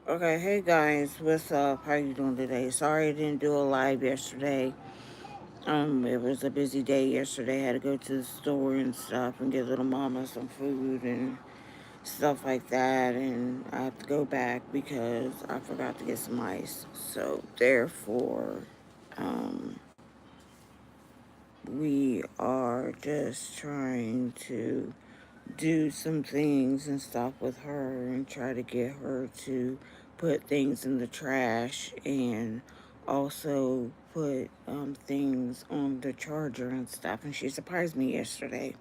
Okay, hey guys, what's up? How you doing today? Sorry I didn't do a live yesterday. It was a busy day yesterday. I had to go to the store and stuff and get little mama some food and stuff like that. And I have to go back because I forgot to get some ice. So therefore, um, we are just trying to do some things and stuff with her and try to get her to put things in the trash and also put things on the charger and stuff. And she surprised me yesterday.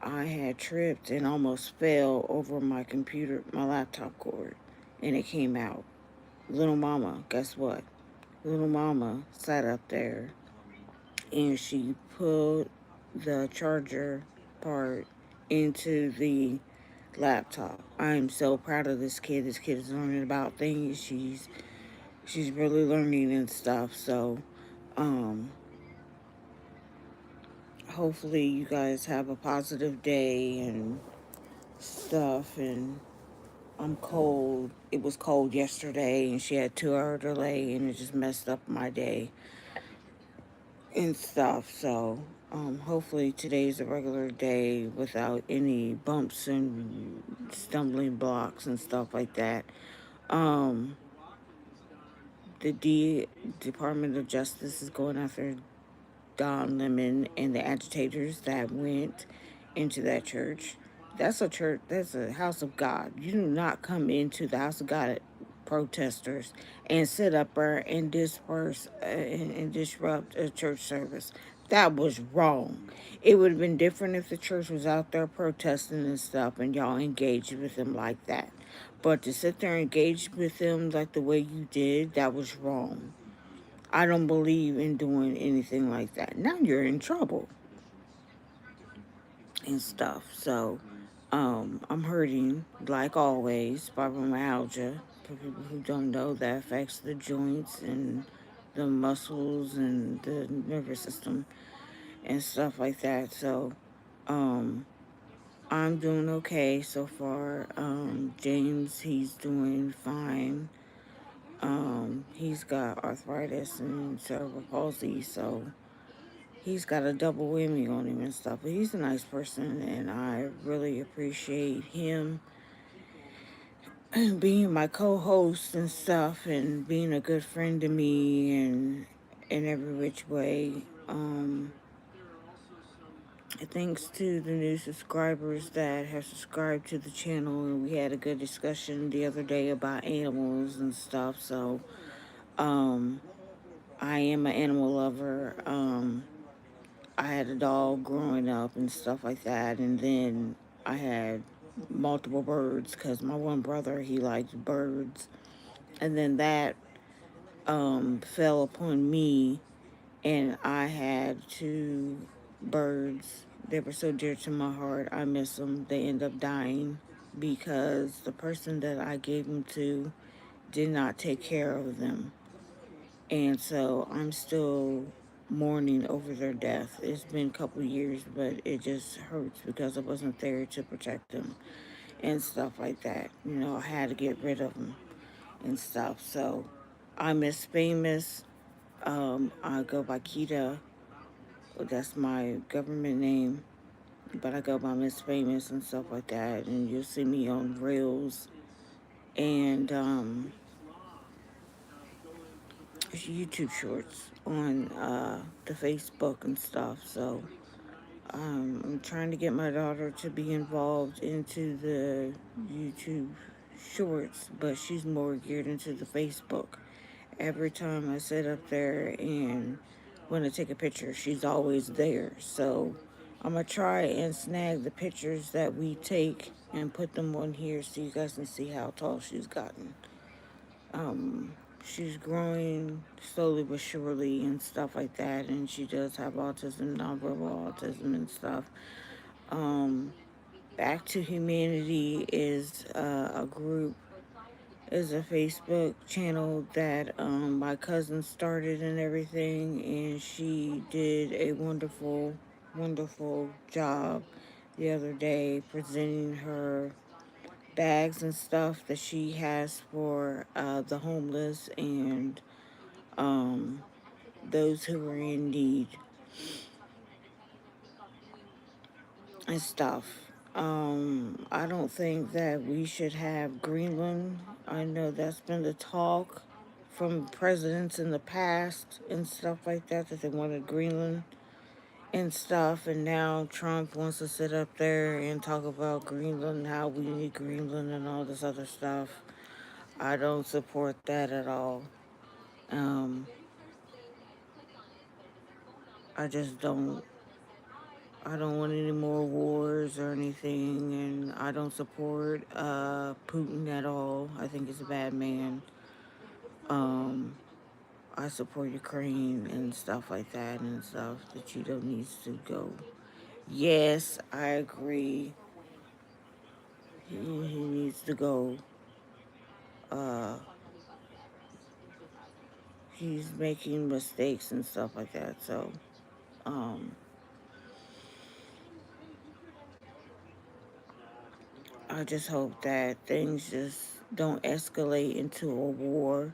I had tripped and almost fell over my computer, my laptop cord, and it came out. Little mama, guess what? Little mama sat up there and she put the charger part into the laptop. I'm so proud of this kid. This kid is learning about things. She's really learning and stuff. So, um, hopefully you guys have a positive day and stuff. And I'm cold. It was cold yesterday, and she had 2 hour delay, and it just messed up my day and stuff. So, hopefully today's a regular day without any bumps and stumbling blocks and stuff like that. Um, the Department of Justice is going after Don Lemon and the agitators that went into that church. That's a church. That's a house of God. You do not come into the house of God, protesters, and sit up there and disperse and disrupt a church service. That was wrong. It would have been different if the church was out there protesting and stuff, and y'all engaged with them like that. But to sit there and engage with them like the way you did, that was wrong. I don't believe in doing anything like that. Now you're in trouble and stuff. So, I'm hurting like always, fibromyalgia. For people who don't know, that affects the joints and the muscles and the nervous system and stuff like that. So, um, I'm doing okay so far. James, he's doing fine. He's got arthritis and cerebral palsy, so he's got a double whammy on him and stuff. But he's a nice person, and I really appreciate him being my co-host and stuff, and being a good friend to me, and in every which way. Thanks to the new subscribers that have subscribed to the channel, and we had a good discussion the other day about animals and stuff. So, um, I am an animal lover. I had a dog growing up and stuff like that, and then I had multiple birds because my one brother, he liked birds, and then that fell upon me, and I had 2 birds. They were so dear to my heart. I miss them. They end up dying because the person that I gave them to did not take care of them. And so I'm still mourning over their death. It's been a couple years, but it just hurts because I wasn't there to protect them and stuff like that. I had to get rid of them and stuff. So I miss Famous. I go by Kita. That's my government name. But I go by Miss Famous and stuff like that. And you'll see me on Reels and YouTube shorts on the Facebook and stuff. So I'm trying to get my daughter to be involved into the YouTube shorts, but she's more geared into the Facebook. Every time I sit up there and want to take a picture, she's always there. So I'm going to try and snag the pictures that we take and put them on here so you guys can see how tall she's gotten. Um, she's growing slowly but surely and stuff like that, and she does have autism, nonverbal autism and stuff. Um, Back to Humanity is a group, is a Facebook channel that my cousin started and everything, and she did a wonderful, wonderful job the other day presenting her bags and stuff that she has for the homeless and um, those who are in need and stuff. I don't think that we should have Greenland. I know that's been the talk from presidents in the past and stuff like that, that they wanted Greenland and stuff. And now Trump wants to sit up there and talk about Greenland, how we need Greenland and all this other stuff. I don't support that at all. Um, I just don't. I don't want any more wars or anything, and I don't support Putin at all. I think he's a bad man. Um, I support Ukraine and stuff like that and stuff. That Cheeto needs to go. Yes, I agree. He needs to go. Uh, he's making mistakes and stuff like that. So, um, I just hope that things just don't escalate into a war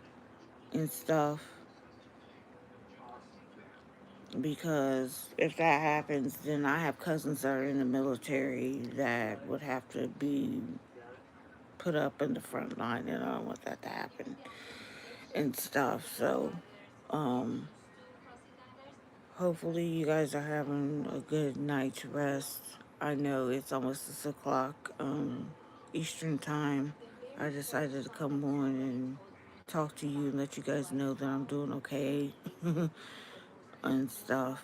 and stuff. Because if that happens, then I have cousins that are in the military that would have to be put up in the front line, and I don't want that to happen and stuff. So, um, hopefully, you guys are having a good night's rest. I know it's almost 6 o'clock Eastern time. I decided to come on and talk to you and let you guys know that I'm doing okay and stuff.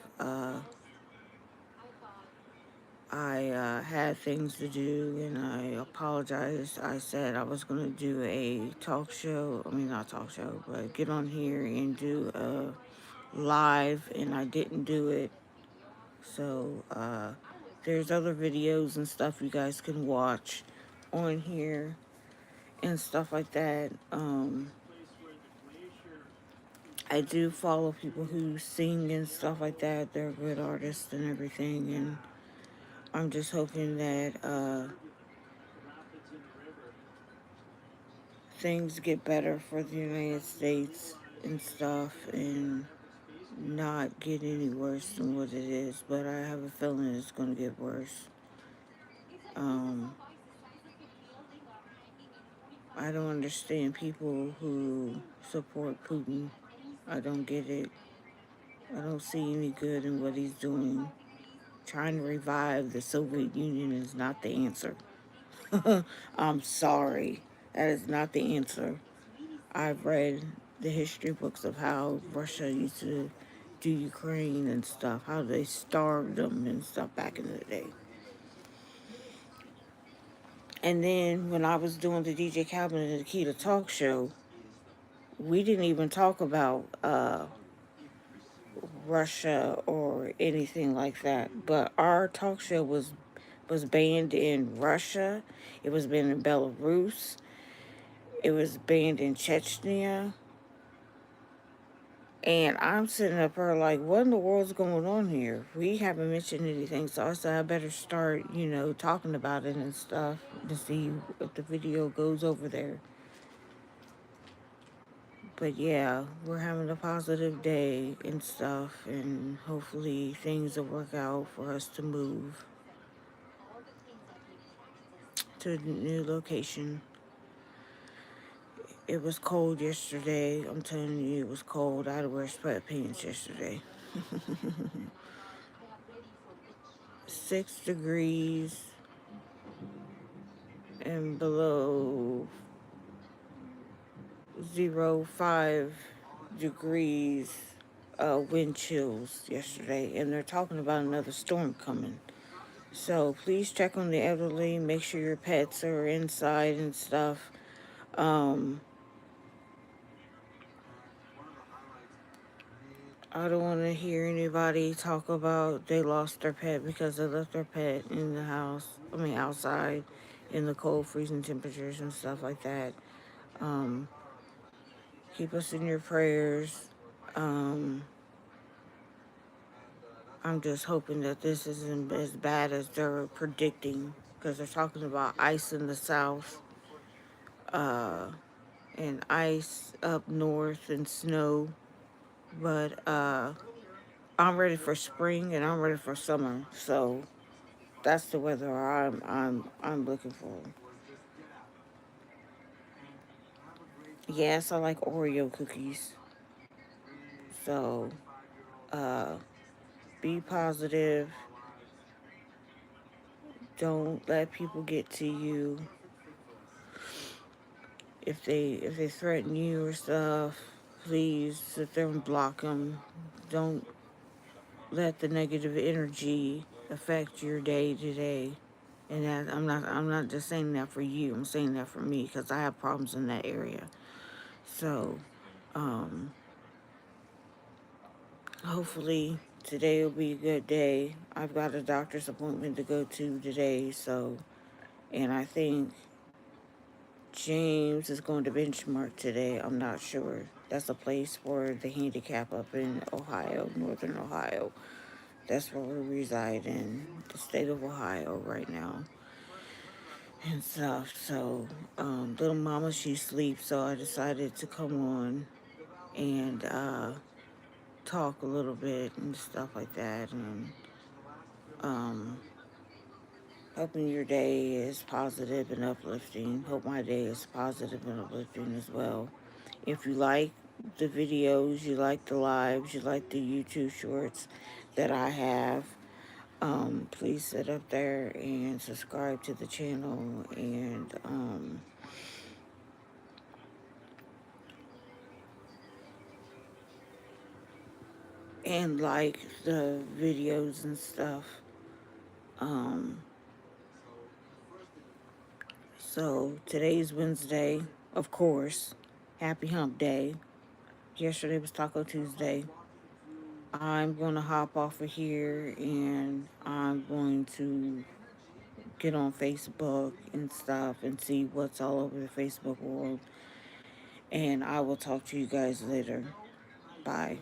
I had things to do and I apologized. I said I was going to do a talk show. I mean, not talk show, but get on here and do a live, and I didn't do it. So, there's other videos and stuff you guys can watch on here and stuff like that. I do follow people who sing and stuff like that. They're good artists and everything, and I'm just hoping that things get better for the United States and stuff and not get any worse than what it is. But I have a feeling it's going to get worse. Um, I don't understand people who support Putin. I don't get it. I don't see any good in what he's doing. Trying to revive the Soviet Union is not the answer. I'm sorry. That is not the answer. I've read the history books of how Russia used to do Ukraine and stuff, how they starved them and stuff back in the day. And then when I was doing the DJ Calvin and the Key to Talk show, we didn't even talk about Russia or anything like that. But our talk show was banned in Russia. It was banned in Belarus. It was banned in Chechnya. And I'm sitting up here like, what in the world's going on here? We haven't mentioned anything, so I said I better start, talking about it and stuff to see if the video goes over there. But yeah, we're having a positive day and stuff, and hopefully things will work out for us to move to a new location. It was cold yesterday. I'm telling you, it was cold. I had to wear sweatpants yesterday. 6 degrees and below 0.5 degrees wind chills yesterday, and they're talking about another storm coming. So please check on the elderly, make sure your pets are inside and stuff. I don't want to hear anybody talk about they lost their pet because they left their pet in the house, outside in the cold, freezing temperatures and stuff like that. Um, Keep us in your prayers. Um, I'm just hoping that this isn't as bad as they're predicting because they're talking about ice in the south uh, and ice up north and snow. But I'm ready for spring and I'm ready for summer. So that's the weather I'm looking for. Yes, I like Oreo cookies. So uh, be positive. Don't let people get to you. If they threaten you or stuff, please sit there and block them. Don't let the negative energy affect your day to day. And that I'm not just saying that for you. I'm saying that for me because I have problems in that area. So, um, hopefully today will be a good day. I've got a doctor's appointment to go to today, so and I think James is going to benchmark today. I'm not sure. That's a place for the handicap up in Ohio, northern Ohio. That's where we reside in the state of Ohio right now and stuff. So, little mama, she sleeps, so I decided to come on and talk a little bit and stuff like that. And um, hoping your day is positive and uplifting. Hope my day is positive and uplifting as well. If you like the videos, you like the lives, you like the YouTube shorts that I have, please sit up there and subscribe to the channel and like the videos and stuff. Um, so today's Wednesday, of course. Happy Hump Day. Yesterday was Taco Tuesday. I'm going to hop off of here and I'm going to get on Facebook and stuff and see what's all over the Facebook world. And I will talk to you guys later. Bye.